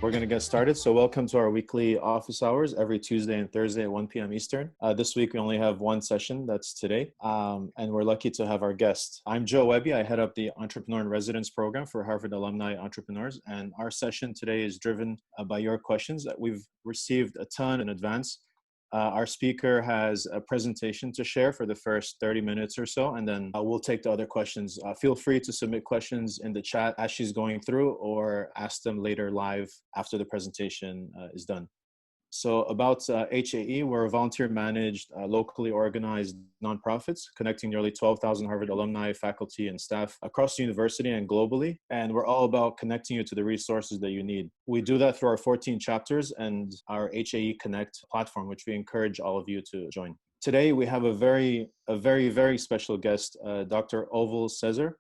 We're going to get started. So welcome to our weekly office hours every Tuesday and Thursday at 1 p.m. Eastern. This week, we only have one session. That's today. And we're lucky to have our guest. I'm Joe Webby. I head up the Entrepreneur in Residence program for Harvard Alumni Entrepreneurs. And our session today is driven by your questions that we've received a ton in advance. Our speaker has a presentation to share for the first 30 minutes or so, and then we'll take the other questions. Feel free to submit questions in the chat as she's going through, or ask them later live after the presentation is done. So about HAE, we're a volunteer-managed, locally organized nonprofits connecting nearly 12,000 Harvard alumni, faculty, and staff across the university and globally. And we're all about connecting you to the resources that you need. We do that through our 14 chapters and our HAE Connect platform, which we encourage all of you to join. Today, we have a very, very special guest, Dr. Ovul Sezer.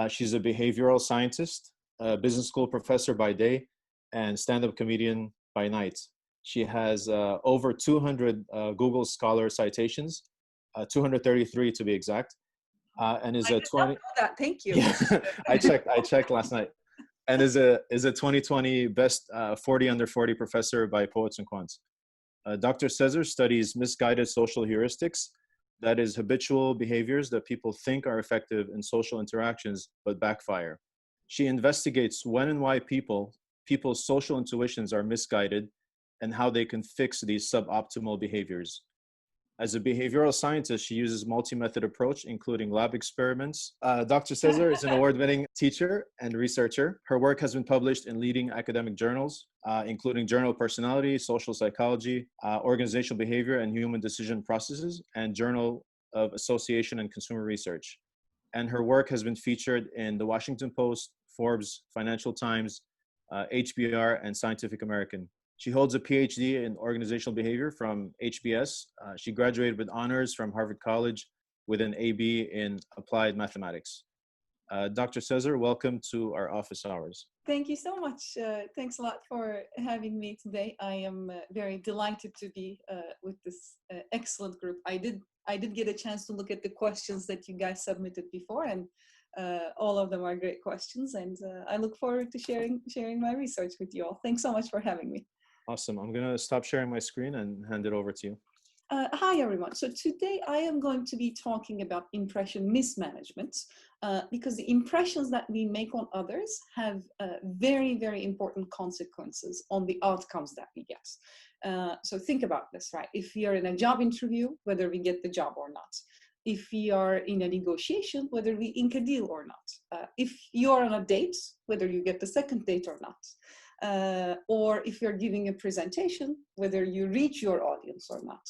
She's a behavioral scientist, a business school professor by day, and stand-up comedian by night. She has over 200 Google Scholar citations, 233 to be exact, and is a 20. Know that. Thank you. Yeah, I checked last night, and is a 2020 best 40 under 40 professor by Poets and Quants. Dr. Sezer studies misguided social heuristics, that is habitual behaviors that people think are effective in social interactions but backfire. She investigates when and why people's social intuitions are misguided, and how they can fix these suboptimal behaviors. As a behavioral scientist, she uses multi-method approach, including lab experiments. Dr. Sezer is an award-winning teacher and researcher. Her work has been published in leading academic journals, including Journal of Personality, Social Psychology, Organizational Behavior and Human Decision Processes, and Journal of Association and Consumer Research. And her work has been featured in the Washington Post, Forbes, Financial Times, HBR, and Scientific American. She holds a PhD in organizational behavior from HBS. She graduated with honors from Harvard College with an AB in applied mathematics. Dr. Sezer, welcome to our office hours. Thank you so much. Thanks a lot for having me today. I am very delighted to be with this excellent group. I did get a chance to look at the questions that you guys submitted before, and all of them are great questions. And I look forward to sharing my research with you all. Thanks so much for having me. Awesome. I'm going to stop sharing my screen and hand it over to you. Hi, everyone. So today I am going to be talking about impression mismanagement because the impressions that we make on others have very, very important consequences on the outcomes that we get. So think about this, right? If we are in a job interview, whether we get the job or not. If we are in a negotiation, whether we ink a deal or not. If you are on a date, whether you get the second date or not. Or if you're giving a presentation, whether you reach your audience or not.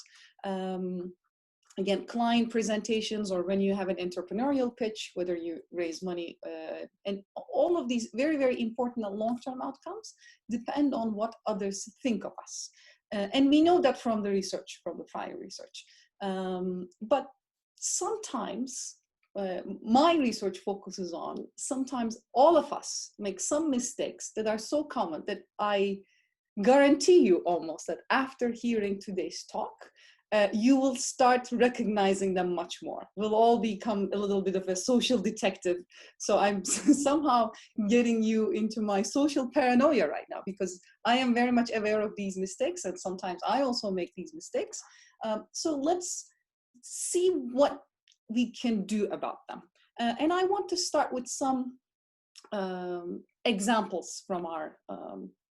Again, client presentations, or when you have an entrepreneurial pitch, whether you raise money, and all of these very, very important and long-term outcomes depend on what others think of us. And we know that from the research, from the prior research. But sometimes, my research focuses on sometimes all of us make some mistakes that are so common that I guarantee you almost that after hearing today's talk, you will start recognizing them much more. We'll all become a little bit of a social detective. So I'm somehow getting you into my social paranoia right now, because I am very much aware of these mistakes, and sometimes I also make these mistakes. So let's see what we can do about them. And I want to start with some examples from our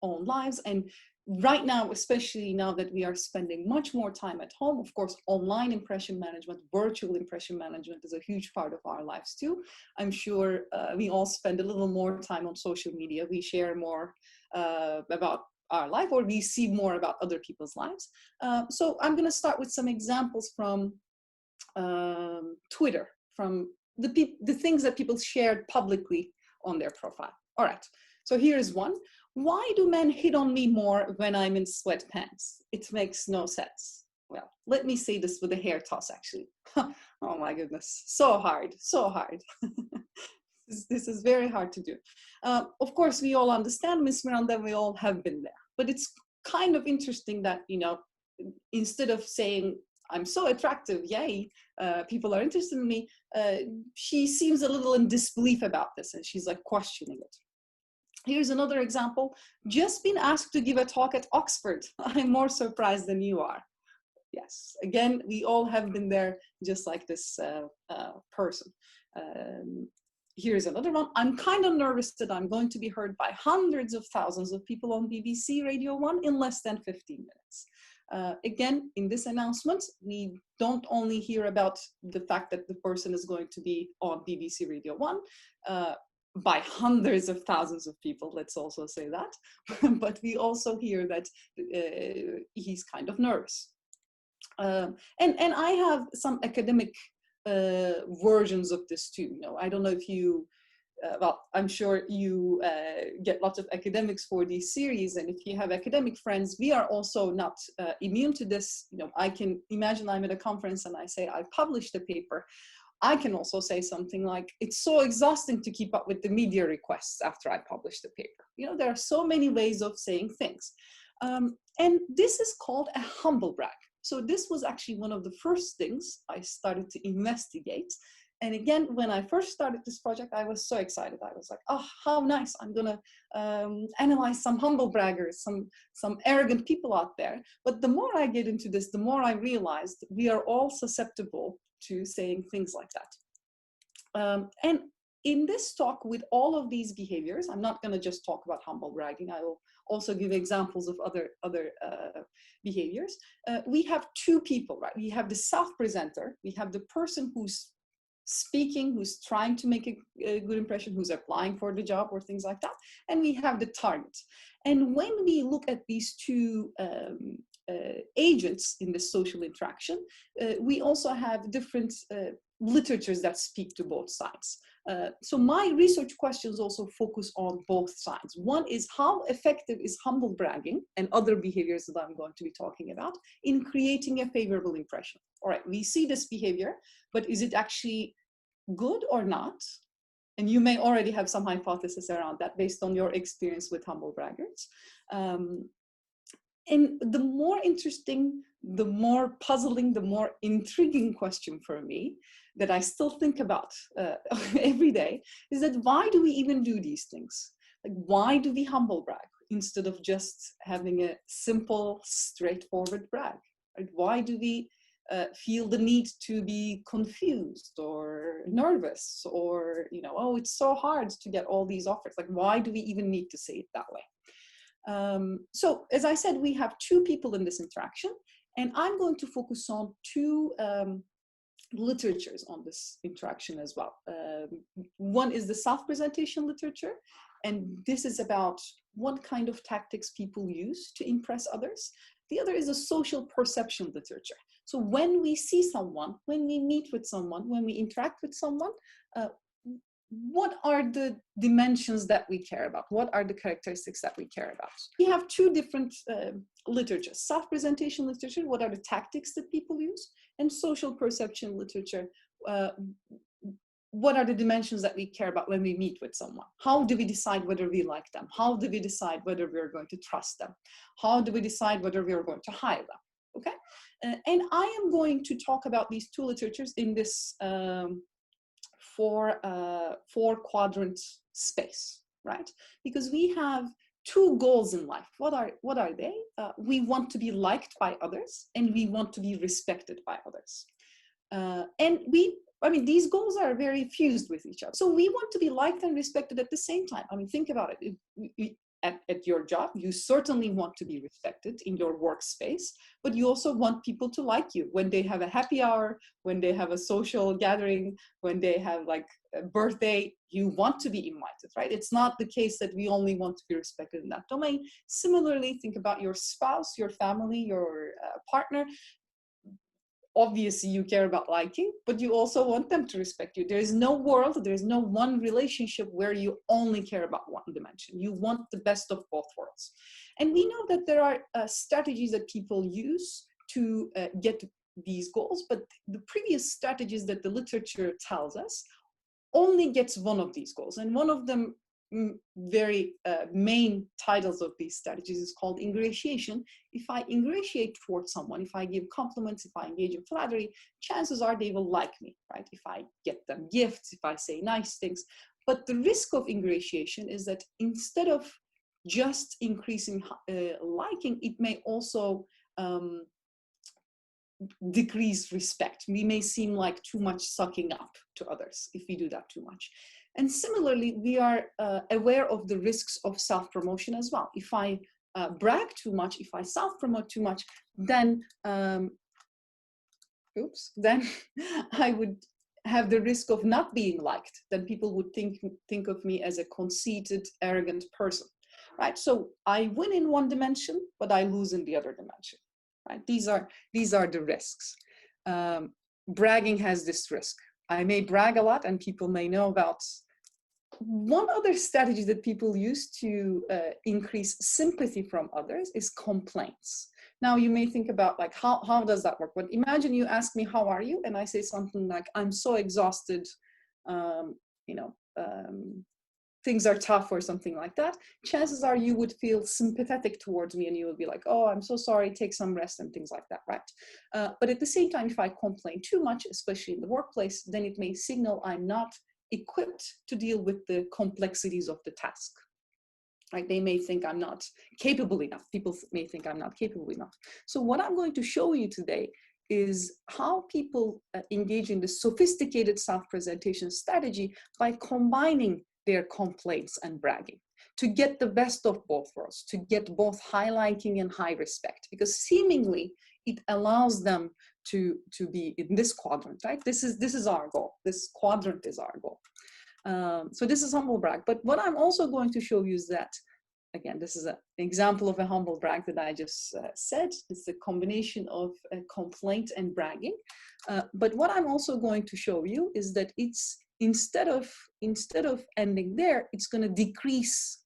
own lives. And right now, especially now that we are spending much more time at home, of course, online impression management, virtual impression management is a huge part of our lives too. I'm sure we all spend a little more time on social media. We share more about our life, or we see more about other people's lives. So I'm going to start with some examples from Twitter, from the things that people shared publicly on their profile. All right, so here is one. Why do men hit on me more when I'm in sweatpants? It makes no sense. Well, let me say this with a hair toss, actually. Oh my goodness, so hard, so hard. This is very hard to do. Of course, we all understand, Miss Miranda, we all have been there. But it's kind of interesting that, you know, instead of saying, I'm so attractive, yay, people are interested in me. She seems a little in disbelief about this, and she's like questioning it. Here's another example. Just been asked to give a talk at Oxford. I'm more surprised than you are. Yes, again, we all have been there, just like this person. Here's another one. I'm kind of nervous that I'm going to be heard by hundreds of thousands of people on BBC Radio 1 in less than 15 minutes. Again, in this announcement, we don't only hear about the fact that the person is going to be on BBC Radio 1 by hundreds of thousands of people, let's also say that, but we also hear that he's kind of nervous. And I have some academic versions of this too. You know, I don't know if you, well, I'm sure you get lots of academics for these series, and if you have academic friends, we are also not immune to this. You know, I can imagine I'm at a conference and I say I published a paper. I can also say something like, it's so exhausting to keep up with the media requests after I publish the paper. You know, there are so many ways of saying things. And this is called a humble brag. So this was actually one of the first things I started to investigate. And again, when I first started this project, I was so excited. I was like, oh, how nice. I'm going to analyze some humble braggers, some arrogant people out there. But the more I get into this, the more I realized we are all susceptible to saying things like that. And in this talk with all of these behaviors, I'm not going to just talk about humble bragging. I will also give examples of other behaviors. We have two people, right? We have the self-presenter. We have the person who's speaking, who's trying to make a good impression, who's applying for the job or things like that. And we have the target. And when we look at these two agents in the social interaction, we also have different literatures that speak to both sides. So my research questions also focus on both sides. One is, how effective is humble bragging and other behaviors that I'm going to be talking about in creating a favorable impression? All right, we see this behavior, but is it actually good or not? And you may already have some hypothesis around that based on your experience with humble braggers. And the more interesting, the more puzzling, the more intriguing question for me that I still think about every day is that, why do we even do these things? Like, why do we humble brag instead of just having a simple, straightforward brag? Right? Why do we feel the need to be confused or nervous, or, you know, oh, it's so hard to get all these offers? Like, why do we even need to say it that way? So as I said, we have two people in this interaction, and I'm going to focus on two literatures on this interaction as well. One is the self-presentation literature, and this is about what kind of tactics people use to impress others. The other is a social perception literature. So when we see someone, when we meet with someone, when we interact with someone, what are the dimensions that we care about? What are the characteristics that we care about? We have two different literatures. Self-presentation literature, what are the tactics that people use? And social perception literature, what are the dimensions that we care about when we meet with someone? How do we decide whether we like them? How do we decide whether we're going to trust them? How do we decide whether we're going to hire them? Okay, and I am going to talk about these two literatures in this four quadrant space, right? Because we have two goals in life. What are they? We want to be liked by others, and we want to be respected by others. And these goals are very fused with each other. So we want to be liked and respected at the same time. I mean, think about it. At your job, you certainly want to be respected in your workspace, but you also want people to like you when they have a happy hour, when they have a social gathering, when they have like a birthday. You want to be invited, right? It's not the case that we only want to be respected in that domain. Similarly, think about your spouse, your family, your partner. Obviously you care about liking, but you also want them to respect you. There is no world, there is no one relationship where you only care about one dimension. You want the best of both worlds. And we know that there are strategies that people use to get these goals, but the previous strategies that the literature tells us only gets one of these goals. And one of them very main titles of these strategies is called ingratiation. If I ingratiate towards someone, if I give compliments, if I engage in flattery, chances are they will like me, right? If I get them gifts, if I say nice things. But the risk of ingratiation is that instead of just increasing liking, it may also decrease respect. We may seem like too much sucking up to others if we do that too much. And similarly, we are aware of the risks of self-promotion as well. If I brag too much, if I self-promote too much, then then I would have the risk of not being liked. Then people would think of me as a conceited, arrogant person, right? So I win in one dimension, but I lose in the other dimension, right? These are the risks. Bragging has this risk. I may brag a lot and people may know about. One other strategy that people use to increase sympathy from others is complaints. Now you may think about like, how does that work? But imagine you ask me, how are you? And I say something like, I'm so exhausted, things are tough or something like that. Chances are you would feel sympathetic towards me and you would be like, oh, I'm so sorry, take some rest and things like that, right? But at the same time, if I complain too much, especially in the workplace, then it may signal I'm not equipped to deal with the complexities of the task. Right? They may think I'm not capable enough. People may think I'm not capable enough. So what I'm going to show you today is how people engage in the sophisticated self-presentation strategy by combining their complaints and bragging to get the best of both worlds, to get both high liking and high respect, because seemingly it allows them to be in this quadrant, right? This is our goal. This quadrant is our goal. So this is humble brag. But what I'm also going to show you is that, again, this is an example of a humble brag that I just said. It's a combination of complaint and bragging. But what I'm also going to show you is that it's instead of ending there, it's going to decrease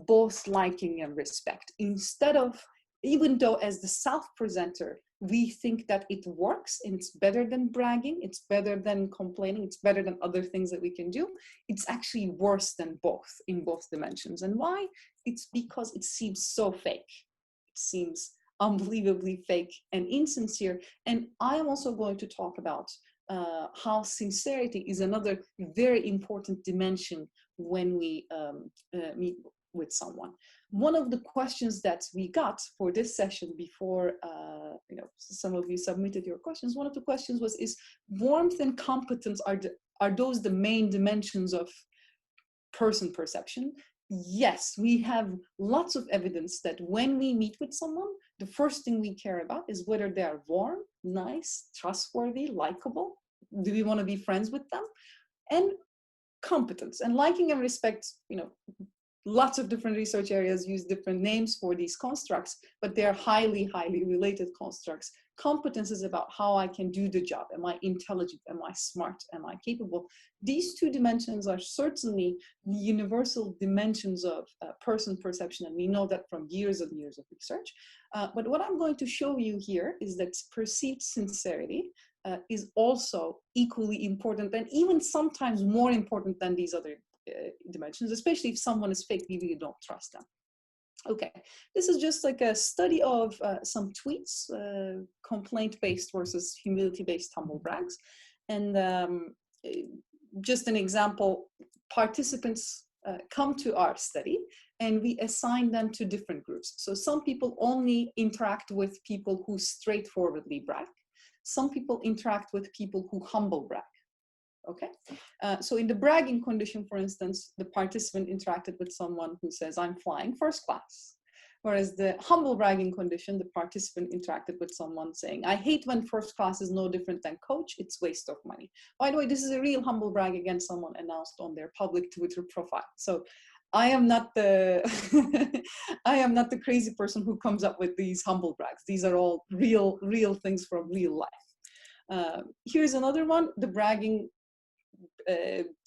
both liking and respect. Instead of, even though as the self-presenter, we think that it works and it's better than bragging, it's better than complaining, it's better than other things that we can do, it's actually worse than both in both dimensions. And why? It's because it seems so fake. It seems unbelievably fake and insincere. And I am also going to talk about how sincerity is another very important dimension when we meet with someone. One of the questions that we got for this session before, some of you submitted your questions. One of the questions was, is warmth and competence, are those the main dimensions of person perception? Yes, we have lots of evidence that when we meet with someone, the first thing we care about is whether they are warm, nice, trustworthy, likable. Do we want to be friends with them? And competence and liking and respect, lots of different research areas use different names for these constructs, but they're highly, highly related constructs. Competence is about how I can do the job. Am I intelligent? Am I smart? Am I capable? These two dimensions are certainly the universal dimensions of person perception, and we know that from years and years of research. But what I'm going to show you here is that perceived sincerity is also equally important, and even sometimes more important than these other dimensions, especially if someone is fake, we really don't trust them. Okay, this is just like a study of some tweets, complaint-based versus humility-based humble brags. And just an example, participants come to our study and we assign them to different groups. So some people only interact with people who straightforwardly brag. Some people interact with people who humble brag. Okay, so in the bragging condition, for instance, the participant interacted with someone who says, I'm flying first class. Whereas the humble bragging condition, the participant interacted with someone saying, I hate when first class is no different than coach, it's waste of money. By the way, this is a real humble brag against someone announced on their public Twitter profile. So I am not the I am not the crazy person who comes up with these humble brags. These are all real things from real life. Here's another one. The bragging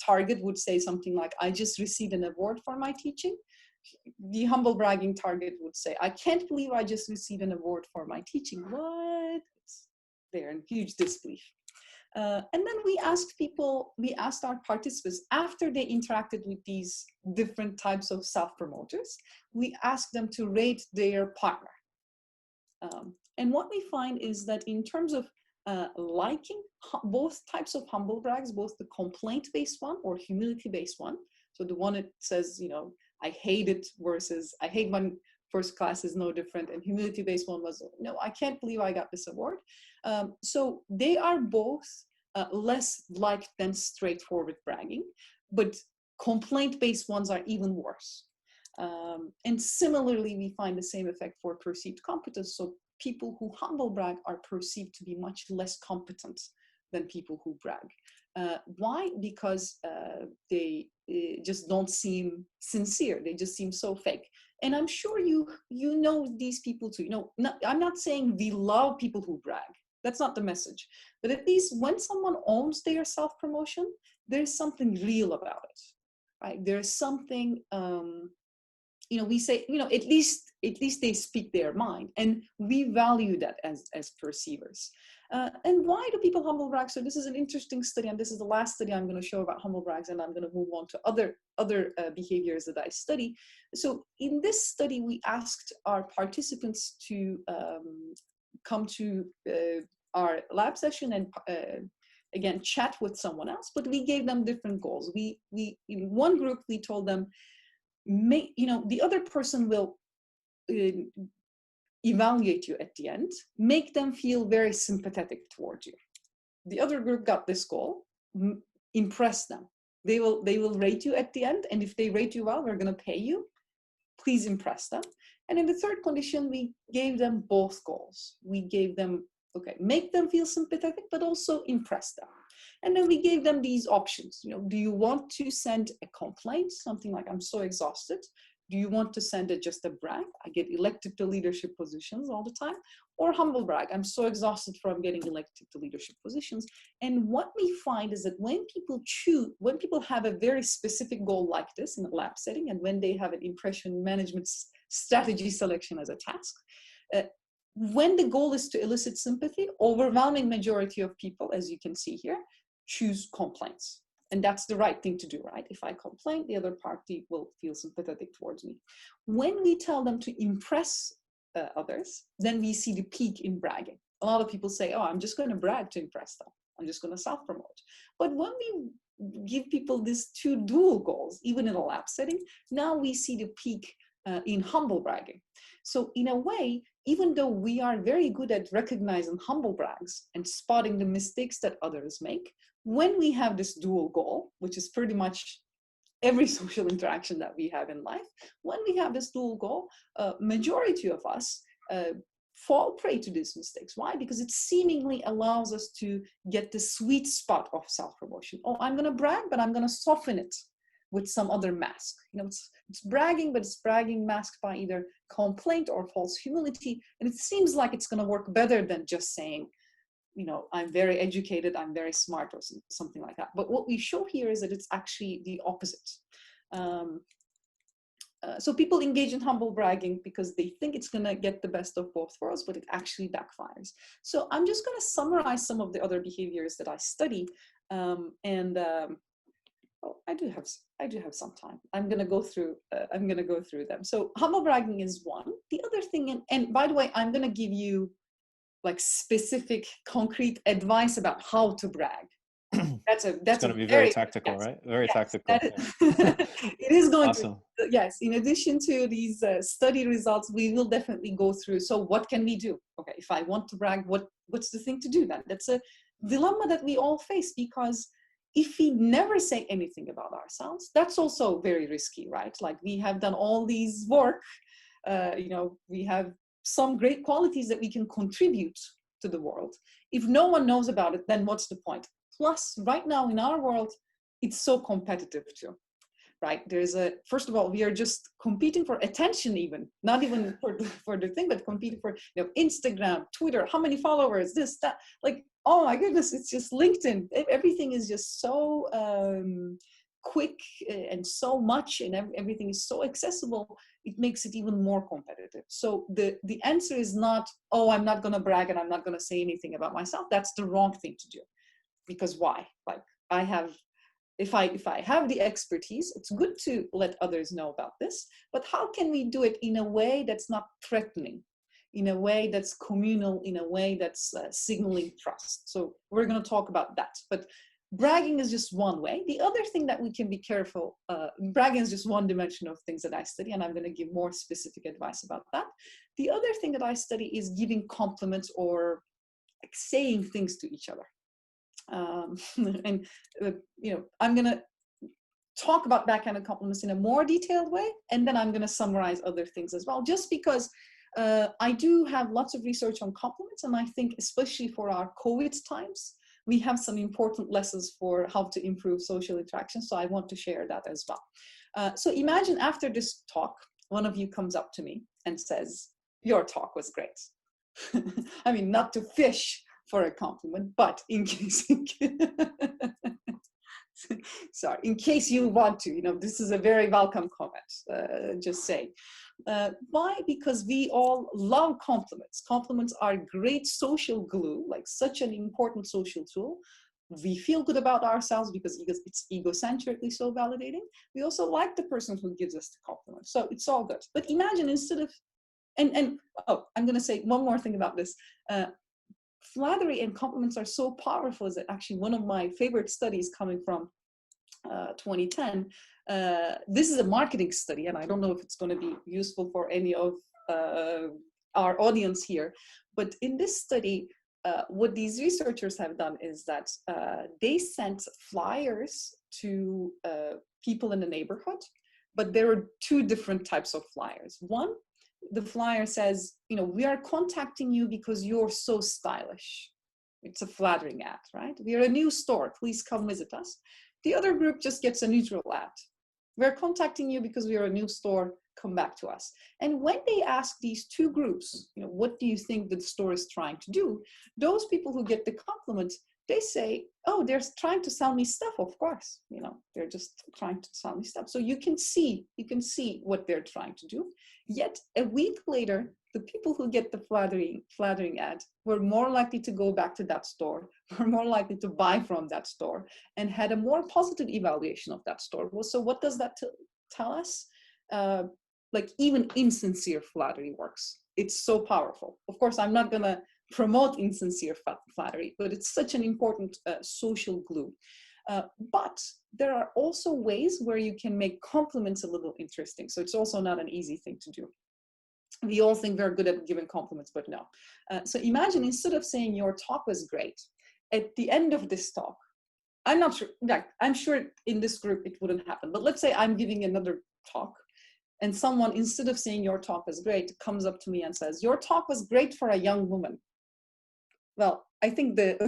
target would say something like, I just received an award for my teaching. The humble bragging target would say, I can't believe I just received an award for my teaching. What? They're in huge disbelief. And then we asked our participants, after they interacted with these different types of self-promoters, we asked them to rate their partner. And what we find is that in terms of liking both types of humble brags, both the complaint-based one or humility-based one, so the one that says, you know, I hate it versus I hate when first class is no different, and humility-based one was, no, I can't believe I got this award. So they are both less liked than straightforward bragging, but complaint-based ones are even worse. And similarly, we find the same effect for perceived competence. So people who humble brag are perceived to be much less competent than people who brag. Why? Because they just don't seem sincere. They just seem so fake. And I'm sure you know these people too. You know, I'm not saying we love people who brag. That's not the message. But at least when someone owns their self-promotion, there's something real about it, right? There's something, you know, we say, you know, at least they speak their mind, and we value that as perceivers. And why do people humble brag? So this is an interesting study, and this is the last study I'm going to show about humble brags, and I'm going to move on to other behaviors that I study. So in this study, we asked our participants to come to our lab session and again chat with someone else, but we gave them different goals. We in one group we told them, you know, the other person will evaluate you at the end, make them feel very sympathetic towards you. The other group got this goal, impress them. They will rate you at the end, and if they rate you well, we're going to pay you. Please impress them. And in the third condition, we gave them both goals. We gave them, okay, make them feel sympathetic, but also impress them. And then we gave them these options. You know, do you want to send a complaint, something like, I'm so exhausted? Do you want to send it just a brag? I get elected to leadership positions all the time. Or humble brag, I'm so exhausted from getting elected to leadership positions. And what we find is that when people have a very specific goal like this in a lab setting, and when they have an impression management strategy selection as a task, when the goal is to elicit sympathy, overwhelming majority of people, as you can see here, choose complaints. And that's the right thing to do, right? If I complain, the other party will feel sympathetic towards me. When we tell them to impress others, then we see the peak in bragging. A lot of people say, oh, I'm just going to brag to impress them. I'm just going to self-promote. But when we give people these two dual goals, even in a lab setting, now we see the peak in humble bragging. So in a way, even though we are very good at recognizing humble brags and spotting the mistakes that others make, when we have this dual goal, which is pretty much every social interaction that we have in life, when we have this dual goal, majority of us fall prey to these mistakes. Why? Because it seemingly allows us to get the sweet spot of self-promotion. Oh, I'm going to brag, but I'm going to soften it with some other mask. You know, it's bragging, but it's bragging masked by either complaint or false humility. And it seems like it's going to work better than just saying, you know, I'm very educated, I'm very smart, or something like that. But what we show here is that it's actually the opposite. So people engage in humble bragging because they think it's going to get the best of both worlds, but it actually backfires. So I'm just going to summarize some of the other behaviors that I study. Oh, I do have some time. I'm going to go through them. So humble bragging is one. The other thing, and by the way, I'm going to give you like specific, concrete advice about how to brag. That's going to be very tactical, yes, right? Very yes, tactical. It is going awesome. to, yes. In addition to these study results, we will definitely go through. So what can we do? Okay, if I want to brag, what's the thing to do then? That's a dilemma that we all face, because if we never say anything about ourselves, that's also very risky, right? Like, we have done all these work, you know, we have some great qualities that we can contribute to the world. If no one knows about it, then what's the point? Plus, right now in our world, it's so competitive too, right? First of all, we are just competing for attention, even, not even for the thing, but competing for, you know, Instagram, Twitter, how many followers, this, that, like, oh my goodness, it's just LinkedIn. Everything is just so quick and so much, and everything is so accessible. It makes it even more competitive. So the answer is not, oh, I'm not going to brag and I'm not going to say anything about myself. That's the wrong thing to do. because why? Like I have, if I have the expertise, it's good to let others know about this, but how can we do it in a way that's not threatening, in a way that's communal, in a way that's signaling trust? So we're going to talk about that. But bragging is just one way. The other thing that we can be careful, bragging is just one dimension of things that I study, and I'm going to give more specific advice about that. The other thing that I study is giving compliments or like saying things to each other. And I'm going to talk about backhanded compliments in a more detailed way, and then I'm going to summarize other things as well, just because I do have lots of research on compliments, and I think especially for our COVID times, we have some important lessons for how to improve social interaction. So I want to share that as well. So imagine after this talk, one of you comes up to me and says, "Your talk was great." I mean, not to fish for a compliment, but in case, sorry, in case you want to, this is a very welcome comment, just say. Why? Because we all love compliments. Compliments are great social glue, like such an important social tool. We feel good about ourselves because it's egocentrically so validating. We also like the person who gives us the compliment. So it's all good. But imagine instead of, I'm going to say one more thing about this. Flattery and compliments are so powerful is that actually one of my favorite studies coming from 2010. This is a marketing study, and I don't know if it's going to be useful for any of our audience here. But in this study, what these researchers have done is that they sent flyers to people in the neighborhood, but there are two different types of flyers. One, the flyer says, "We are contacting you because you're so stylish." It's a flattering ad, right? "We are a new store. Please come visit us." The other group just gets a neutral ad. "We're contacting you because we are a new store. Come back to us." And when they ask these two groups, what do you think the store is trying to do? Those people who get the compliment, they say, "Oh, they're trying to sell me stuff, of course. They're just trying to sell me stuff." So you can see what they're trying to do. Yet a week later, the people who get the flattering ad were more likely to go back to that store, were more likely to buy from that store, and had a more positive evaluation of that store. So what does that tell us? Like even insincere flattery works. It's so powerful. Of course, I'm not going to promote insincere flattery, but it's such an important social glue. But there are also ways where you can make compliments a little interesting. So it's also not an easy thing to do. We all think we're good at giving compliments, but no. So imagine instead of saying "your talk was great," at the end of this talk, I'm not sure, I'm sure in this group it wouldn't happen, but let's say I'm giving another talk and someone, instead of saying "your talk was great," comes up to me and says, "Your talk was great for a young woman." Well, I think there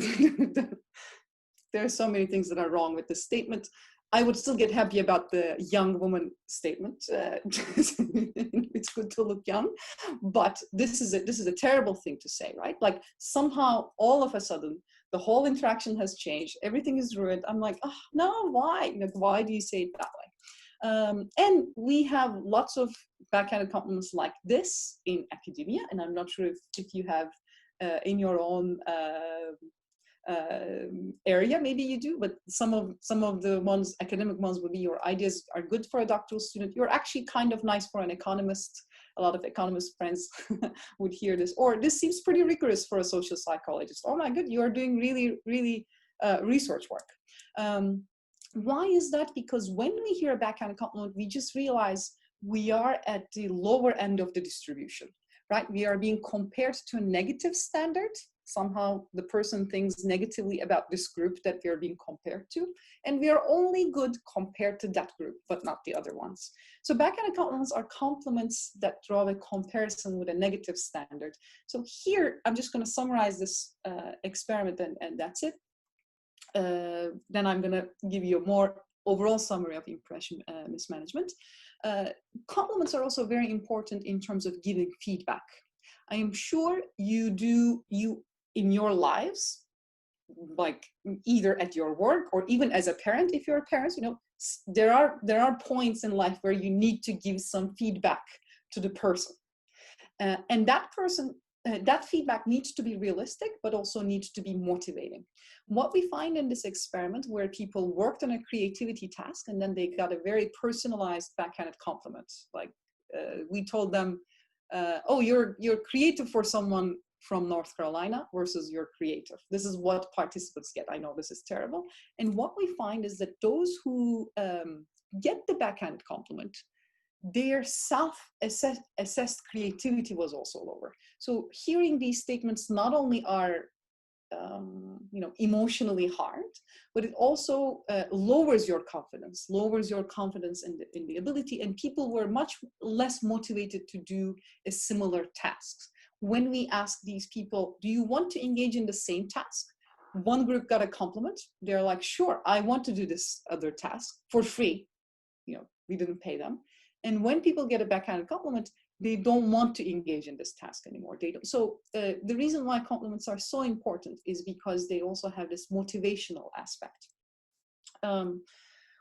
are so many things that are wrong with this statement. I would still get happy about the young woman statement. It's good to look young, but this is a terrible thing to say, right? Like somehow all of a sudden the whole interaction has changed. Everything is ruined. I'm like, "Oh no, why? Why do you say it that way?" And we have lots of backhanded compliments like this in academia, and I'm not sure if you have in your own area, maybe you do, but some of the ones, academic ones, would be "Your ideas are good for a doctoral student. You're actually kind of nice for an economist." A lot of economist friends would hear this. Or "This seems pretty rigorous for a social psychologist." "Oh my God, you are doing really, really research work." Why is that? Because when we hear a backhanded compliment, we just realize we are at the lower end of the distribution, right? We are being compared to a negative standard. Somehow the person thinks negatively about this group that we are being compared to, and we are only good compared to that group, but not the other ones. So backhanded compliments are compliments that draw a comparison with a negative standard. So here, I'm just going to summarize this experiment, and that's it. Then I'm going to give you a more overall summary of impression mismanagement. Compliments are also very important in terms of giving feedback. I am sure you in your lives, like either at your work or even as a parent, if you're a parent, there are points in life where you need to give some feedback to the person. And that person that feedback needs to be realistic, but also needs to be motivating. What we find in this experiment, where people worked on a creativity task and then they got a very personalized backhanded compliment. Like we told them, oh, you're creative for someone from North Carolina versus you're creative. This is what participants get. I know this is terrible. And what we find is that those who get the backhanded compliment, their self-assessed creativity was also lower. So hearing these statements not only are emotionally hard, but it also lowers your confidence in the ability, and people were much less motivated to do a similar task. When we ask these people, do you want to engage in the same task? One group got a compliment. They're like, sure, I want to do this other task for free. We didn't pay them. And when people get a backhanded compliment, they don't want to engage in this task anymore. They don't. So the reason why compliments are so important is because they also have this motivational aspect.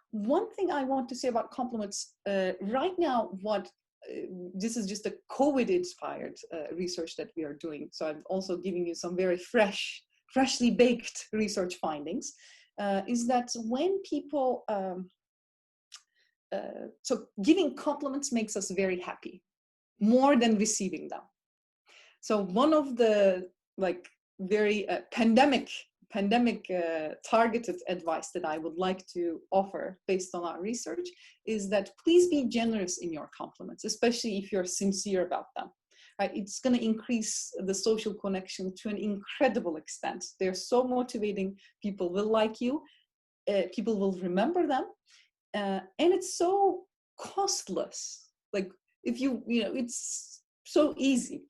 One thing I want to say about compliments right now, this is just a COVID-inspired research that we are doing. So I'm also giving you some very freshly baked research findings, is that when people, so giving compliments makes us very happy, more than receiving them. So one of the very pandemic targeted advice that I would like to offer based on our research is that please be generous in your compliments, especially if you're sincere about them. Right? It's going to increase the social connection to an incredible extent. They're so motivating. People will like you. People will remember them. And it's so costless. If it's so easy.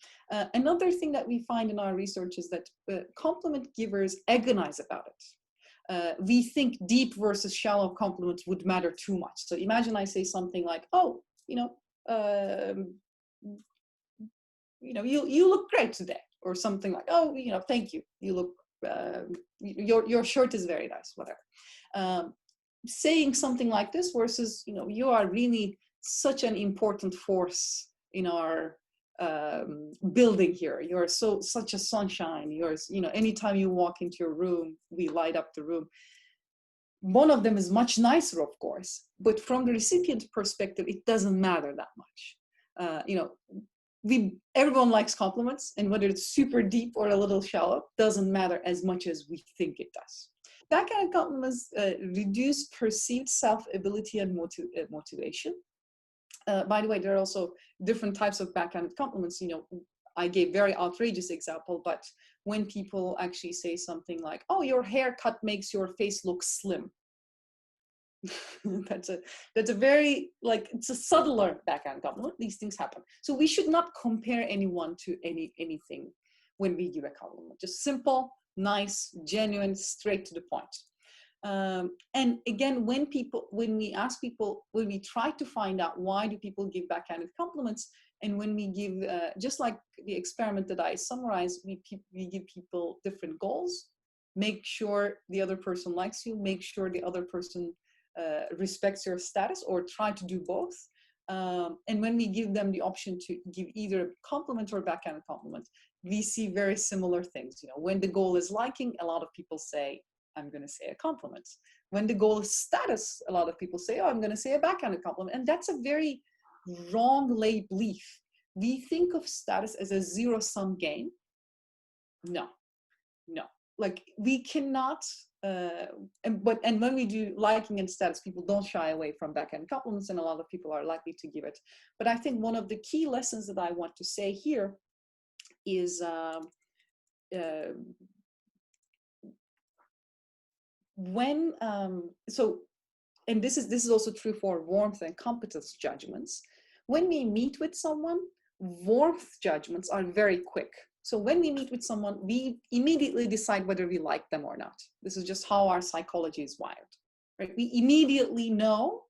Another thing that we find in our research is that compliment givers agonize about it. We think deep versus shallow compliments would matter too much. So imagine I say something like, oh, you look great today, or something like, oh, thank you. You look, your shirt is very nice, whatever. Saying something like this versus, you are really such an important force in our building here. You're such a sunshine. Anytime you walk into your room, we light up the room. One of them is much nicer, of course, but from the recipient perspective, it doesn't matter that much. Everyone likes compliments, and whether it's super deep or a little shallow, doesn't matter as much as we think it does. Backhanded compliments reduce perceived self-ability and motivation. By the way, there are also different types of backhanded compliments. I gave very outrageous example, but when people actually say something like, oh, your haircut makes your face look slim. that's a very, it's a subtler backhand compliment. These things happen. So we should not compare anyone to anything when we give a compliment. Just simple, nice, genuine, straight to the point. And again, when we ask people, when we try to find out why do people give backhanded compliments, and when we give, just like the experiment that I summarized, we give people different goals. Make sure the other person likes you, make sure the other person respects your status, or try to do both. And when we give them the option to give either a compliment or backhanded compliment, we see very similar things. When the goal is liking, a lot of people say, I'm going to say a compliment. When the goal is status, a lot of people say, oh, I'm going to say a backhanded compliment. And that's a very wrong lay belief. We think of status as a zero-sum game. No. We cannot, and when we do liking and status, people don't shy away from backhanded compliments, and a lot of people are likely to give it. But I think one of the key lessons that I want to say here is and this is also true for warmth and competence judgments. When we meet with someone, warmth judgments are very quick. So when we meet with someone, we immediately decide whether we like them or not. This is just how our psychology is wired, right? We immediately know,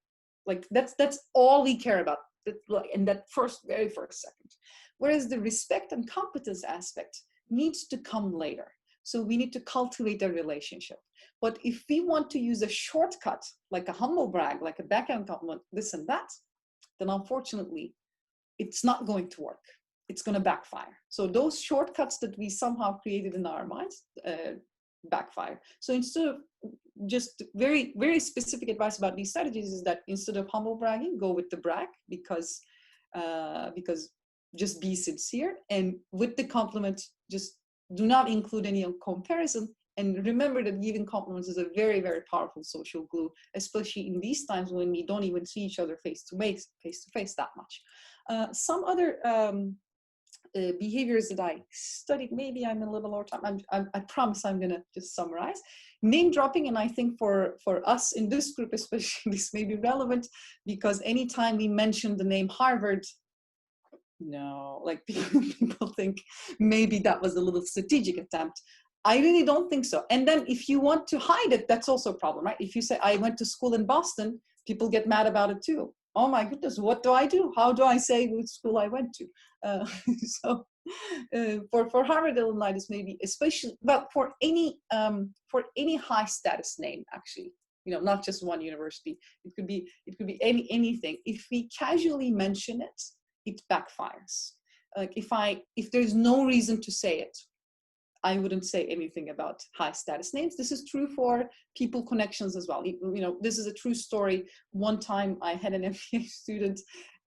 that's all we care about in that very first second. Whereas the respect and competence aspect needs to come later. So we need to cultivate a relationship. But if we want to use a shortcut, like a humble brag, like a backhand compliment, this and that, then unfortunately, it's not going to work. it's going to backfire. So those shortcuts that we somehow created in our minds backfire. So instead of just very, very specific advice about these strategies is that instead of humble bragging, go with the brag, because just be sincere, and with the compliment, just do not include any comparison. And remember that giving compliments is a very, very powerful social glue, especially in these times when we don't even see each other face to face that much. Some other behaviors that I studied, maybe I'm a little over time. I promise I'm gonna just summarize. Name dropping, and I think for us in this group especially, this may be relevant, because anytime we mention the name Harvard, like people think maybe that was a little strategic attempt. I really don't think so. And then if you want to hide it, that's also a problem, right? If you say, I went to school in Boston, people get mad about it too. Oh my goodness, what do I do? How do I say which school I went to? For Harvard alumni, this maybe especially, but for any high status name, actually, not just one university, it could be anything. If we casually mention it, it backfires. Like if there's no reason to say it, I wouldn't say anything about high status names. This is true for people connections as well. This is a true story. One time I had an MBA student,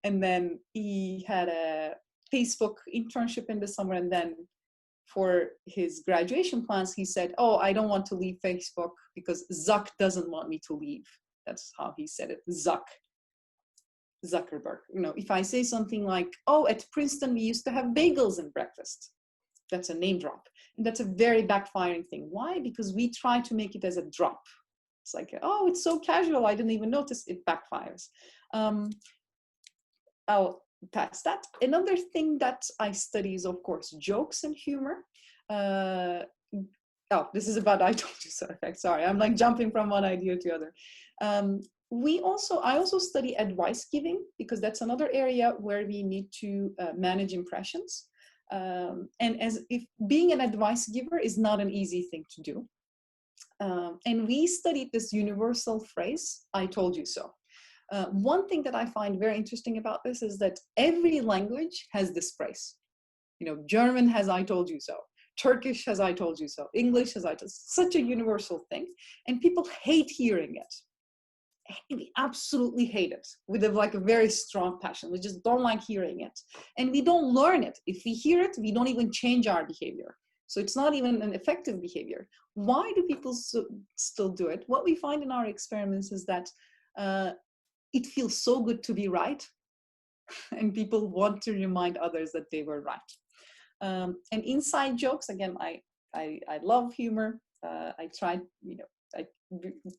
and then he had a Facebook internship in the summer. And then for his graduation plans, he said, oh, I don't want to leave Facebook because Zuck doesn't want me to leave. That's how he said it, Zuckerberg. If I say something like, oh, at Princeton, we used to have bagels in breakfast. That's a name drop. And that's a very backfiring thing. Why? Because we try to make it as a drop. It's like, oh, it's so casual, I didn't even notice. It backfires. I'll pass that. Another thing that I study is, of course, jokes and humor. This is about I told you so effect. Sorry, I'm like jumping from one idea to other. I also study advice giving, because that's another area where we need to manage impressions. And as if being an advice giver is not an easy thing to do. And we studied this universal phrase, I told you so. One thing that I find very interesting about this is that every language has this phrase. German has I told you so. Turkish has I told you so. English has I told you so. Such a universal thing. And people hate hearing it. We absolutely hate it with a very strong passion. We just don't like hearing it. And we don't learn it. If we hear it, we don't even change our behavior. So it's not even an effective behavior. Why do people still do it? What we find in our experiments is that it feels so good to be right. And people want to remind others that they were right. And inside jokes, again, I love humor. I try,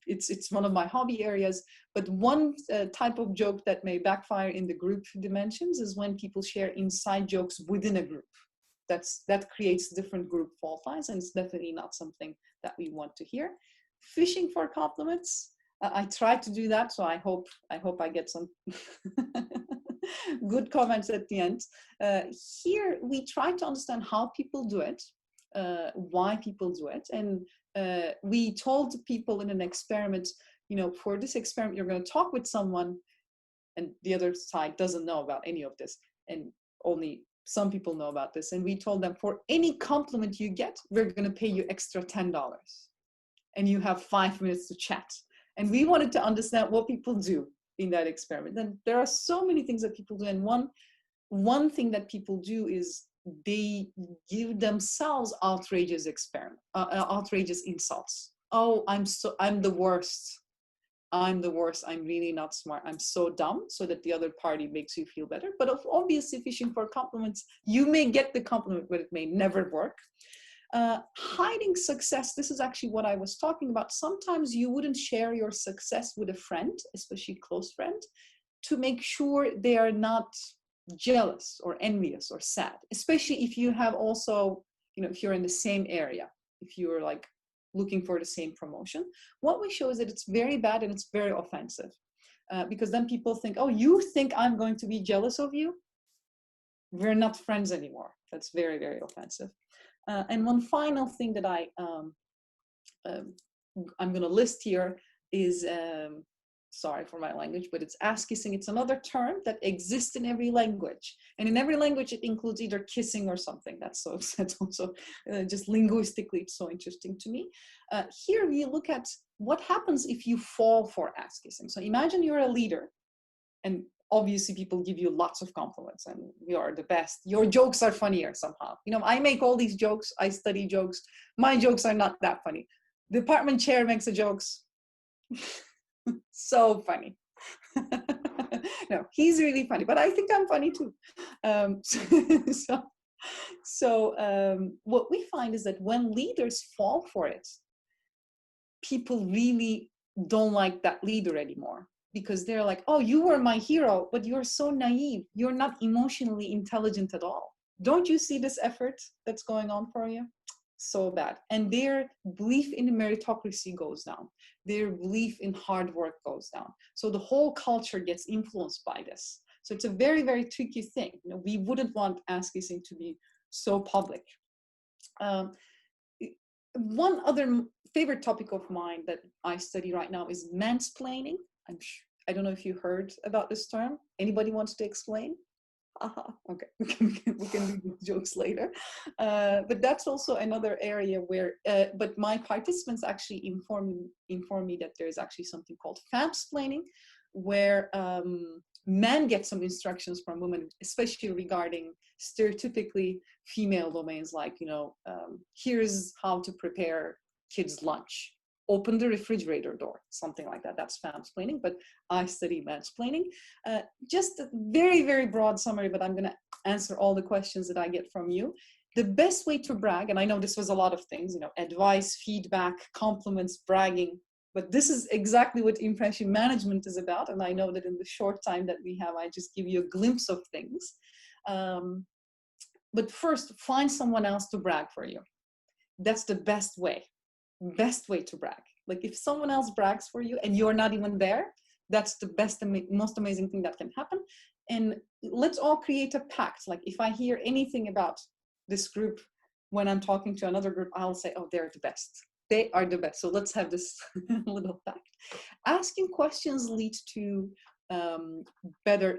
it's one of my hobby areas, but one type of joke that may backfire in the group dimensions is when people share inside jokes within a group. That creates different group fault lines, and it's definitely not something that we want to hear. Fishing for compliments. I try to do that, so I hope I get some good comments at the end. Here we try to understand how people do it, why people do it, and we told people in an experiment, for this experiment, you're going to talk with someone, and the other side doesn't know about any of this, and only some people know about this. And we told them, for any compliment you get, we're going to pay you extra $10, and you have 5 minutes to chat. And we wanted to understand what people do in that experiment. And there are so many things that people do, and one thing that people do is they give themselves outrageous insults. Oh, I'm the worst. I'm the worst. I'm really not smart. I'm so dumb, so that the other party makes you feel better. But obviously, fishing for compliments, you may get the compliment, but it may never work. Hiding success. This is actually what I was talking about. Sometimes you wouldn't share your success with a friend, especially close friend, to make sure they are not jealous or envious or sad, especially if you have also, if you're in the same area, if you're like looking for the same promotion. What we show is that it's very bad and it's very offensive, because then people think, oh, you think I'm going to be jealous of you? We're not friends anymore. That's very, very offensive. And one final thing that I'm going to list here is sorry for my language, but it's ass kissing. It's another term that exists in every language. And in every language, it includes either kissing or something. That's also just linguistically, it's so interesting to me. Here we look at what happens if you fall for ass kissing. So imagine you're a leader, and obviously people give you lots of compliments and you are the best. Your jokes are funnier somehow. You know, I make all these jokes. I study jokes. My jokes are not that funny. The department chair makes the jokes. So funny. No, he's really funny, but I think I'm funny too. What we find is that when leaders fall for it, people really don't like that leader anymore, because they're like, oh, you were my hero, but you're so naive. You're not emotionally intelligent at all. Don't you see this effort that's going on for you? So bad. And their belief in meritocracy goes down. Their belief in hard work goes down. So the whole culture gets influenced by this. So it's a very, very tricky thing. You know, we wouldn't want ass kissing to be so public. One other favorite topic of mine that I study right now is mansplaining. I don't know if you heard about this term. Anybody wants to explain? Okay, we can do these jokes later. But that's also another area where, but my participants actually inform me that there's actually something called famsplaining, where men get some instructions from women, especially regarding stereotypically female domains, like, you know, here's how to prepare kids' lunch. Open the refrigerator door, something like that. That's famsplaining, but I study mansplaining. Just a very, very broad summary, but I'm going to answer all the questions that I get from you. The best way to brag, and I know this was a lot of things, you know, advice, feedback, compliments, bragging, but this is exactly what impression management is about. And I know that in the short time that we have, I just give you a glimpse of things. But first, find someone else to brag for you. That's the best way to brag. Like if someone else brags for you and you're not even there, that's the best, most amazing thing that can happen. And let's all create a pact. Like if I hear anything about this group, when I'm talking to another group, I'll say, oh, they're the best. They are the best. So let's have this little pact. Asking questions leads to better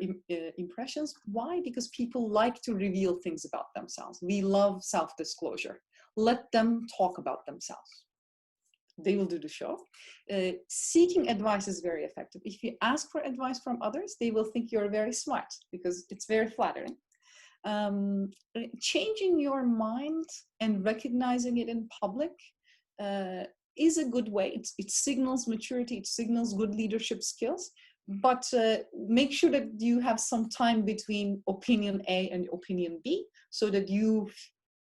impressions. Why? Because people like to reveal things about themselves. We love self-disclosure. Let them talk about themselves. They will do the show. Seeking advice is very effective. If you ask for advice from others, they will think you're very smart because it's very flattering. Changing your mind and recognizing it in public is a good way. It signals maturity, it signals good leadership skills, but make sure that you have some time between opinion A and opinion B so that you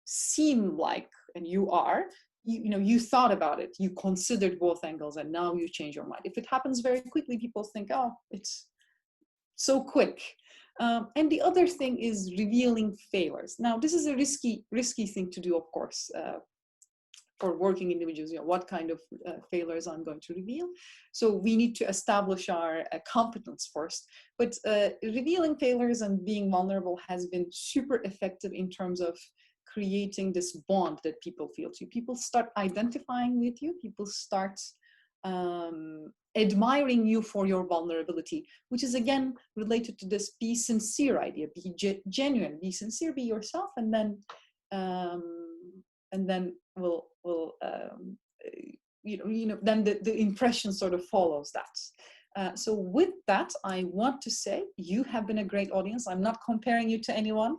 seem like, and you are, you know, you thought about it, you considered both angles, and now you change your mind. If it happens very quickly, people think, oh, it's so quick. And the other thing is revealing failures. Now, this is a risky thing to do, of course, for working individuals. You know, what kind of failures I'm going to reveal. So we need to establish our competence first. But revealing failures and being vulnerable has been super effective in terms of creating this bond that people feel to you. People start identifying with you. People start admiring you for your vulnerability, which is again related to this be sincere idea. Be genuine, be sincere, be yourself, and then we'll then the impression sort of follows that. So with that, I want to say you have been a great audience. I'm not comparing you to anyone.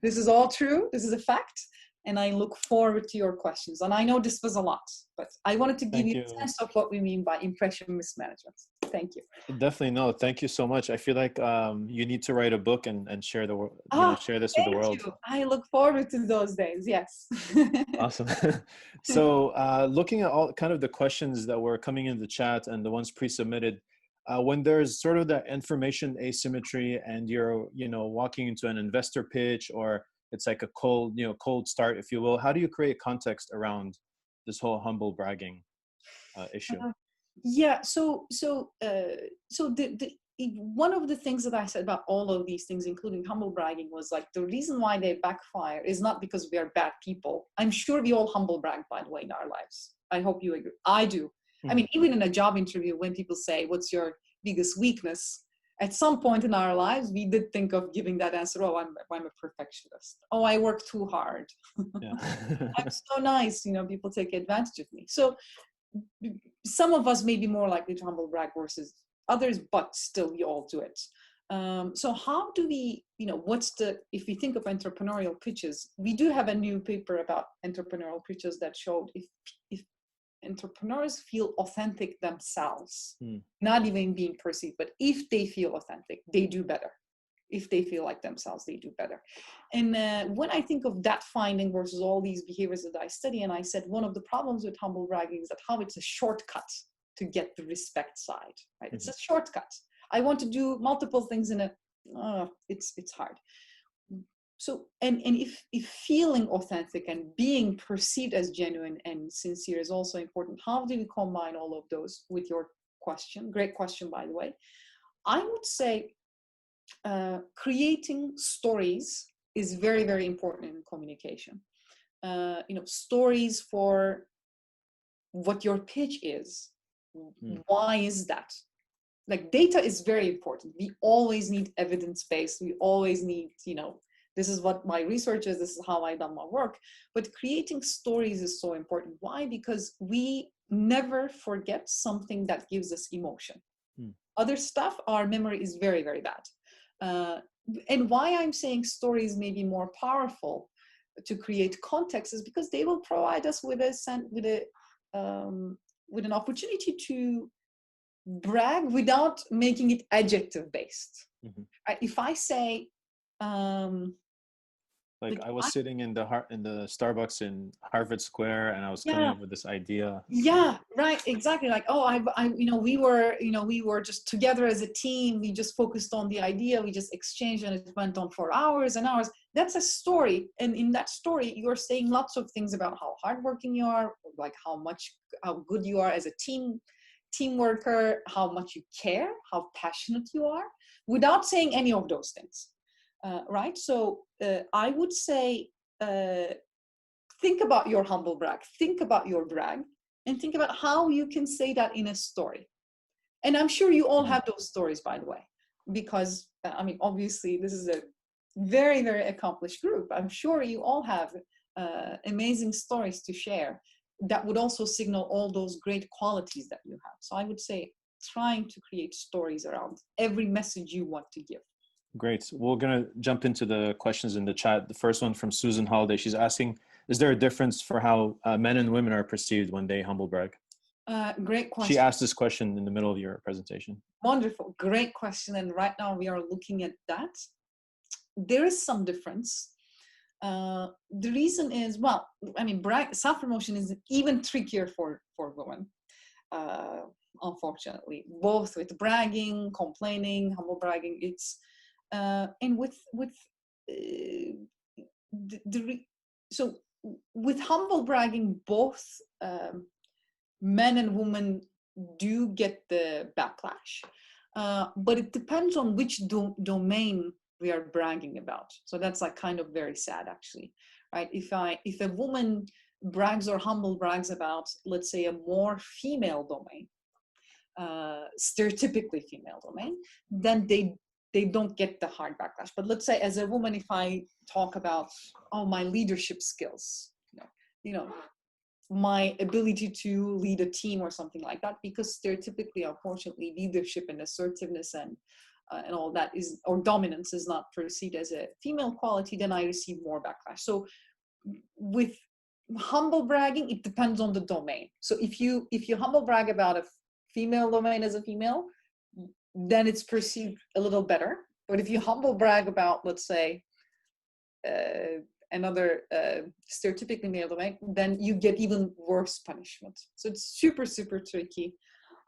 This is all true. This is a fact. And I look forward to your questions. And I know this was a lot, but I wanted to give you a sense of what we mean by impression mismanagement. Thank you. Definitely. No, thank you so much. I feel like you need to write a book and share share this with the world. You. I look forward to those days. Yes. Awesome. So looking at all kind of the questions that were coming in the chat and the ones pre-submitted, when there's sort of that information asymmetry and you're, walking into an investor pitch, or it's like a cold start, if you will, how do you create context around this whole humble bragging issue? Yeah. So one of the things that I said about all of these things, including humble bragging, was like the reason why they backfire is not because we are bad people. I'm sure we all humble brag, by the way, in our lives. I hope you agree. I do. I mean, even in a job interview, when people say, what's your biggest weakness? At some point in our lives, we did think of giving that answer. Oh, I'm a perfectionist. Oh, I work too hard. Yeah. I'm so nice. You know, people take advantage of me. So some of us may be more likely to humble brag versus others, but still we all do it. So how do we, you know, if we think of entrepreneurial pitches, we do have a new paper about entrepreneurial pitches that showed if entrepreneurs feel authentic themselves, not even being perceived, but if they feel authentic, they do better. If they feel like themselves, they do better. And when I think of that finding versus all these behaviors that I study, and I said one of the problems with humble bragging is that how it's a shortcut to get the respect side, right? It's a shortcut. I want to do multiple things in it's hard. So, and if feeling authentic and being perceived as genuine and sincere is also important, how do we combine all of those with your question? Great question, by the way. I would say creating stories is very, very important in communication. You know, stories for what your pitch is. Why is that? Like, data is very important. We always need evidence-based. We always need, you know, this is what my research is, this is how I've done my work. But creating stories is so important. Why? Because we never forget something that gives us emotion. Other stuff, our memory is very, very bad. And why I'm saying stories may be more powerful to create context is because they will provide us with an opportunity to brag without making it adjective based. If I say, like I was sitting in the Starbucks in Harvard Square, and I was coming up with this idea. Yeah, right, exactly. Like, oh, we were just together as a team. We just focused on the idea. We just exchanged, and it went on for hours and hours. That's a story, and in that story, you're saying lots of things about how hardworking you are, like how good you are as a team worker, how much you care, how passionate you are, without saying any of those things. Right? So I would say, think about your humble brag, think about your brag, and think about how you can say that in a story. And I'm sure you all have those stories, by the way, because I mean, obviously, this is a very, very accomplished group. I'm sure you all have amazing stories to share that would also signal all those great qualities that you have. So I would say trying to create stories around every message you want to give. Great. We're going to jump into the questions in the chat. The first one from Susan Holiday. She's asking, is there a difference for how men and women are perceived when they humble brag? Great question. She asked this question in the middle of your presentation. Wonderful. Great question. And right now we are looking at that. There is some difference. The reason is, well, I mean, self-promotion is even trickier for women. Unfortunately, both with bragging, complaining, humble bragging, it's and so with humble bragging, both men and women do get the backlash, but it depends on which domain we are bragging about. So that's like kind of very sad, actually, right? If a woman brags or humble brags about, let's say, a more female domain, stereotypically female domain, then they don't get the hard backlash. But let's say as a woman, if I talk about, oh, my leadership skills, you know, my ability to lead a team or something like that, because stereotypically, unfortunately, leadership and assertiveness and all that is, or dominance is not perceived as a female quality, then I receive more backlash. So with humble bragging, it depends on the domain. So if you humble brag about a female domain as a female, then it's perceived a little better. But if you humble brag about, let's say, another stereotypically male domain, then you get even worse punishment. So it's super, super tricky.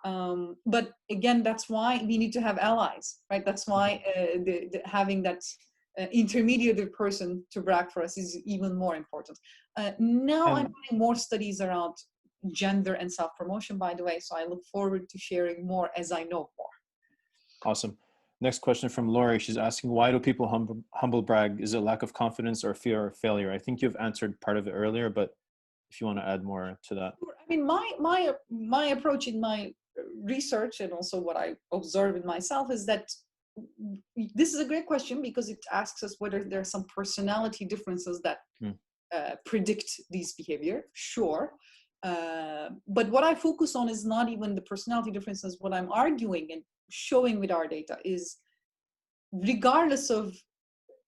But again, that's why we need to have allies, right? That's why having that intermediary person to brag for us is even more important. Now I'm doing more studies around gender and self-promotion, by the way, so I look forward to sharing more as I know more. Awesome. Next question from Lori. She's asking, why do people humble brag? Is it lack of confidence or fear of failure? I think you've answered part of it earlier, but if you want to add more to that. I mean, my approach in my research and also what I observe in myself is that this is a great question because it asks us whether there are some personality differences that predict these behavior. Sure. But what I focus on is not even the personality differences. What I'm arguing and showing with our data is regardless of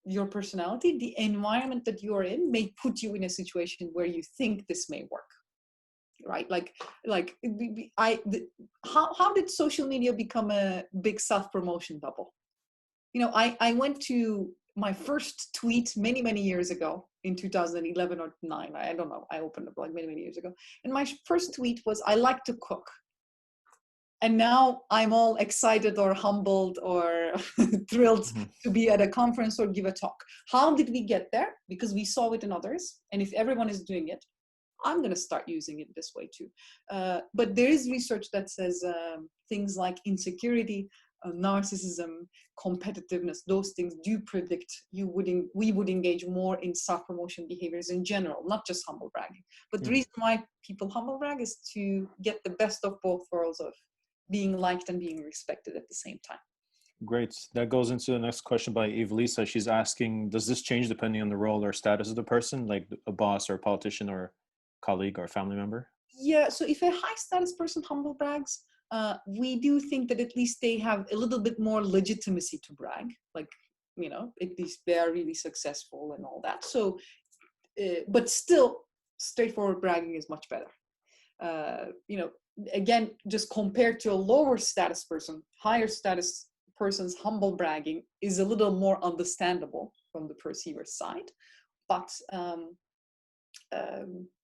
your personality, the environment that you are in may put you in a situation where you think this may work. Right? How did social media become a big self-promotion bubble? I went to my first tweet many years ago in 2011 or 9. I don't know. I opened up like many years ago. And my first tweet was, I like to cook. And now I'm all excited or humbled or thrilled to be at a conference or give a talk. How did we get there? Because we saw it in others. And if everyone is doing it, I'm going to start using it this way too. But there is research that says things like insecurity, narcissism, competitiveness, those things do predict we would engage more in self-promotion behaviors in general, not just humble bragging. But the reason why people humble brag is to get the best of both worlds of being liked and being respected at the same time. Great. That goes into the next question by Eve Lisa. She's asking, does this change depending on the role or status of the person, like a boss or a politician or colleague or family member? Yeah, so if a high status person humble brags, we do think that at least they have a little bit more legitimacy to brag, like, at least they are really successful and all that. So, but still, straightforward bragging is much better. Again, just compared to a lower status person, higher status person's humble bragging is a little more understandable from the perceiver's side, but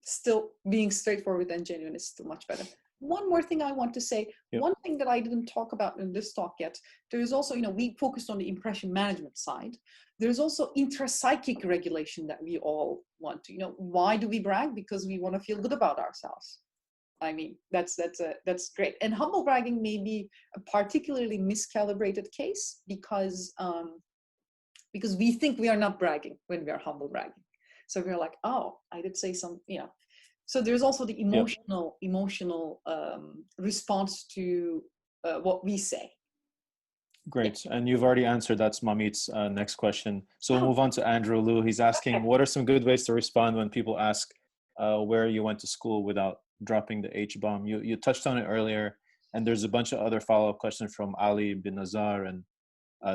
still being straightforward and genuine is still much better. One more thing I want to say, one thing that I didn't talk about in this talk yet, there is also, we focused on the impression management side. There's also intrapsychic regulation that we all want to, why do we brag? Because we want to feel good about ourselves. I mean, that's great. And humble bragging may be a particularly miscalibrated case because we think we are not bragging when we are humble bragging. So we're like, oh, I did say some, So there's also the emotional response to what we say. Great. And you've already answered. That's Mamit's next question. So we'll move on to Andrew Liu. He's asking, what are some good ways to respond when people ask where you went to school without dropping the H-bomb? You touched on it earlier, and there's a bunch of other follow-up questions from Ali bin Nazar, and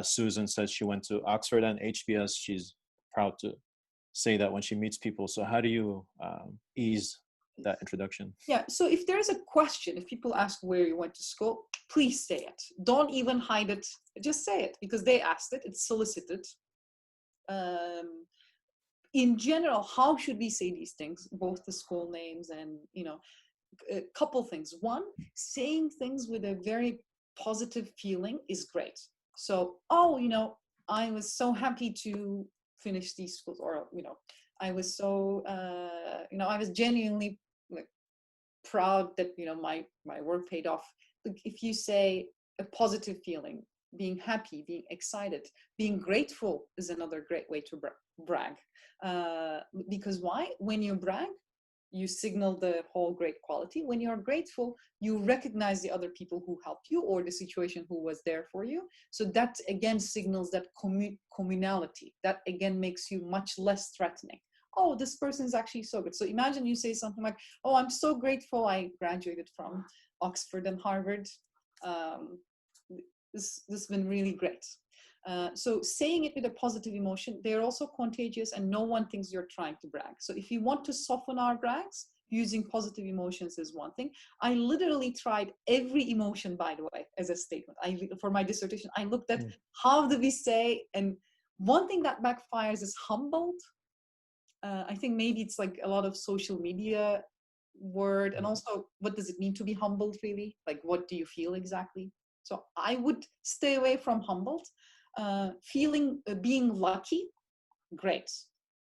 Susan says she went to Oxford and HBS. She's proud to say that when she meets people. So how do you ease that introduction? Yeah, so if there's a question, if people ask where you went to school, please say it. Don't even hide it. Just say it because they asked it. It's solicited. In general, how should we say these things? Both the school names and, a couple things. One, saying things with a very positive feeling is great. So, I was so happy to finish these schools, or, I was so, I was genuinely proud that, my work paid off. If you say a positive feeling, being happy, being excited, being grateful is another great way to brag. Because why? When you brag, you signal the whole great quality. When you're grateful, you recognize the other people who helped you or the situation who was there for you. So that again signals that communality. That again makes you much less threatening. Oh, this person is actually so good. So imagine you say something like, oh, I'm so grateful I graduated from Oxford and Harvard. This has been really great. So saying it with a positive emotion, they're also contagious and no one thinks you're trying to brag. So if you want to soften our brags, using positive emotions is one thing. I literally tried every emotion, by the way, as a statement. For my dissertation, I looked at how do we say, and one thing that backfires is humbled. I think maybe it's like a lot of social media word, and also what does it mean to be humbled really? Like what do you feel exactly? So I would stay away from humbled. Being lucky, great.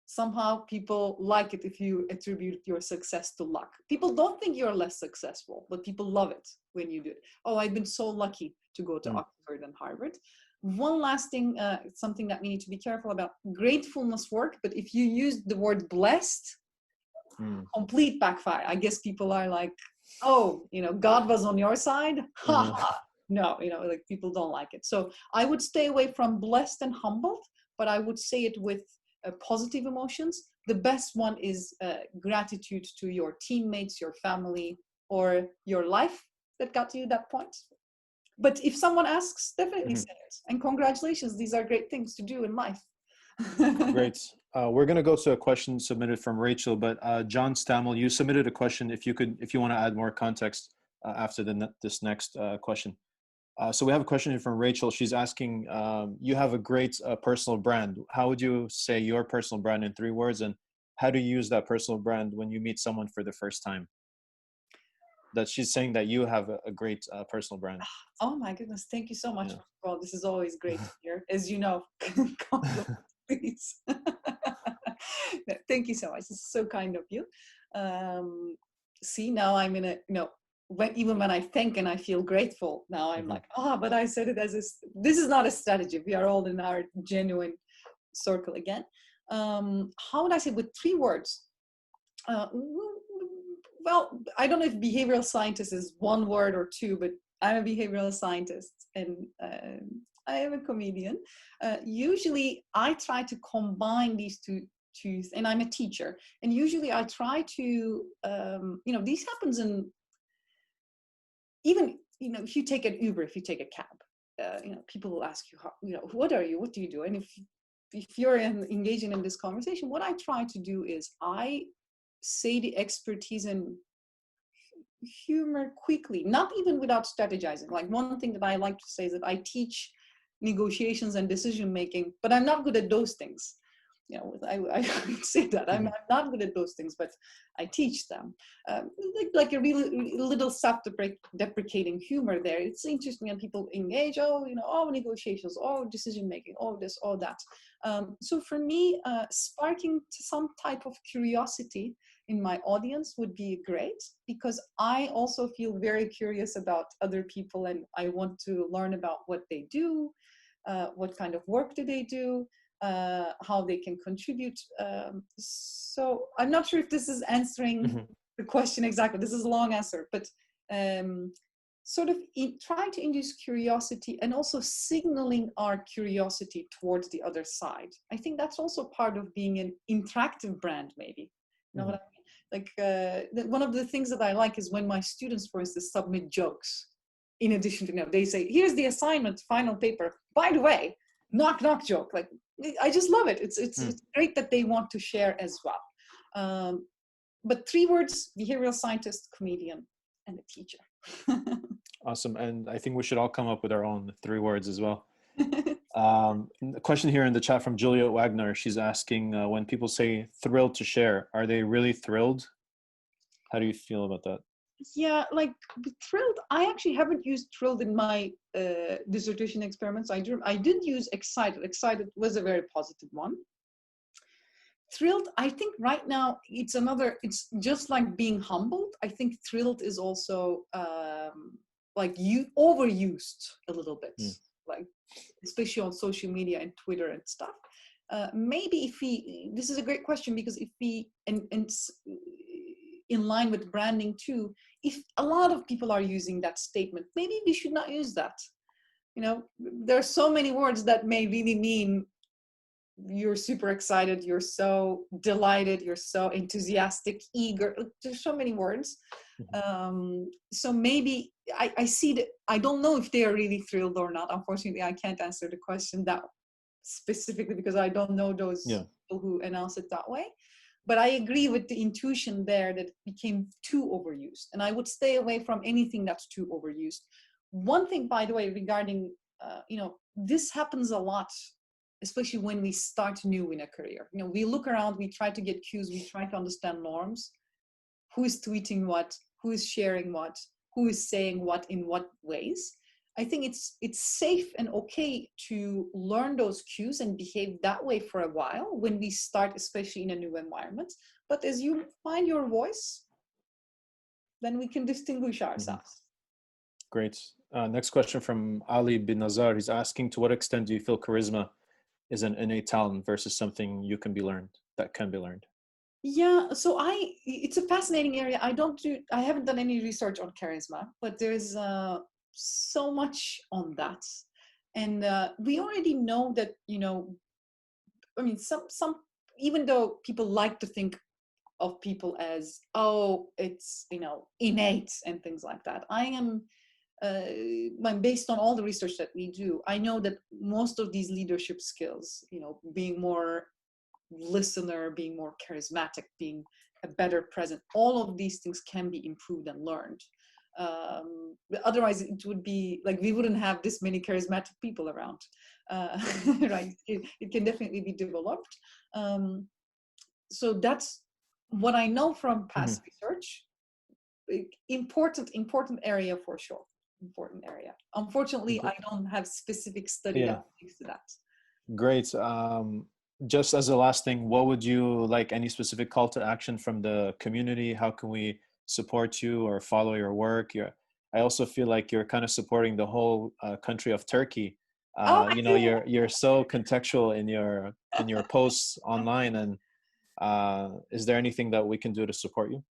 Somehow people like it if you attribute your success to luck. People don't think you're less successful, but people love it when you do it. Oh, I've been so lucky to go to Oxford and Harvard. One last thing, something that we need to be careful about, gratefulness work, but if you use the word blessed, complete backfire. I guess people are like, oh, God was on your side. Ha ha. No, like people don't like it. So I would stay away from blessed and humbled, but I would say it with positive emotions. The best one is gratitude to your teammates, your family, or your life that got you that point. But if someone asks, definitely say it. And congratulations, these are great things to do in life. Great. We're going to go to a question submitted from Rachel, but John Stammel, you submitted a question. If you want to add more context after this next question. So we have a question here from Rachel. She's asking, you have a great personal brand. How would you say your personal brand in 3 words? And how do you use that personal brand when you meet someone for the first time? That she's saying that you have a great personal brand. Oh my goodness. Thank you so much. Yeah. Well, this is always great to hear. As you know, please. Thank you so much. It's so kind of you. See, now I'm in a, even when I think and I feel grateful, now I'm like, but I said it as this is not a strategy. We are all in our genuine circle again. How would I say with 3 words? Well, I don't know if behavioral scientist is 1 word or 2, but I'm a behavioral scientist and I am a comedian. Usually I try to combine these two, and I'm a teacher. And usually I try to, this happens in, even, if you take an Uber, if you take a cab, people will ask you, what are you? What do you do? And if you're engaging in this conversation, what I try to do is I say the expertise and humor quickly, not even without strategizing. Like one thing that I like to say is that I teach negotiations and decision making, but I'm not good at those things. I say that I'm not good at those things, but I teach them. Like a really little self-deprecating humor there. It's interesting, and people engage. Negotiations, decision making, this, that. So for me, sparking some type of curiosity in my audience would be great, because I also feel very curious about other people, and I want to learn about what they do, what kind of work do they do, how they can contribute. So I'm not sure if this is answering the question exactly. This is a long answer, but sort of trying to induce curiosity and also signaling our curiosity towards the other side. I think that's also part of being an interactive brand, maybe. You know what I mean? Like one of the things that I like is when my students, for instance, submit jokes. In addition to, they say, here's the assignment, final paper. By the way, knock knock joke. Like, I just love it. It's great that they want to share as well. But 3 words: behavioral scientist, comedian, and a teacher. Awesome. And I think we should all come up with our own 3 words as well. A question here in the chat from Juliet Wagner. She's asking, when people say thrilled to share, are they really thrilled? How do you feel about that? Yeah, like thrilled. I actually haven't used thrilled in my dissertation experiments. I did use excited. Excited was a very positive one. Thrilled, I think right now it's just like being humbled. I think thrilled is also like overused a little bit, like especially on social media and Twitter and stuff. Maybe this is a great question, because if we, and in line with branding too, if a lot of people are using that statement, maybe we should not use that. There are so many words that may really mean you're super excited, you're so delighted, you're so enthusiastic, eager. There's so many words. So maybe I see that. I don't know if they are really thrilled or not. Unfortunately, I can't answer the question that specifically, because I don't know those people who announce it that way. But I agree with the intuition there that it became too overused. And I would stay away from anything that's too overused. One thing, by the way, regarding, this happens a lot, especially when we start new in a career. We look around, we try to get cues, we try to understand norms. Who is tweeting what? Who is sharing what? Who is saying what in what ways? I think it's safe and okay to learn those cues and behave that way for a while when we start, especially in a new environment. But as you find your voice, then we can distinguish ourselves. Great. Next question from Ali bin Nazar. He's asking, to what extent do you feel charisma is an innate talent versus something that can be learned? Yeah, so it's a fascinating area. I haven't done any research on charisma, but there's so much on that. And we already know that, I mean, even though people like to think of people as, oh, it's, innate and things like that. Based on all the research that we do, I know that most of these leadership skills, being more listener, being more charismatic, being a better present, all of these things can be improved and learned. Otherwise, it would be like we wouldn't have this many charismatic people around. Right? It can definitely be developed. Um, so that's what I know from Mhm. past research. Important area for sure. Important area. Unfortunately, Gr- I don't have specific study that Yeah, speaks to that. great. Just as a last thing, what would you like, any specific call to action from the community? How can we support you or follow your work? I also feel like you're kind of supporting the whole country of Turkey. Oh, I do. You're so contextual in your posts online, and is there anything that we can do to support you?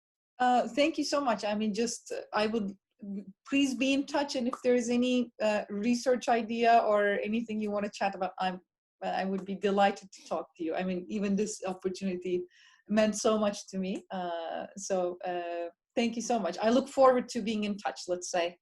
Thank you so much. I mean, I would please be in touch, and if there is any research idea or anything you want to chat about, I would be delighted to talk to you. I mean, even this opportunity meant so much to me. Thank you so much. I look forward to being in touch. Let's say.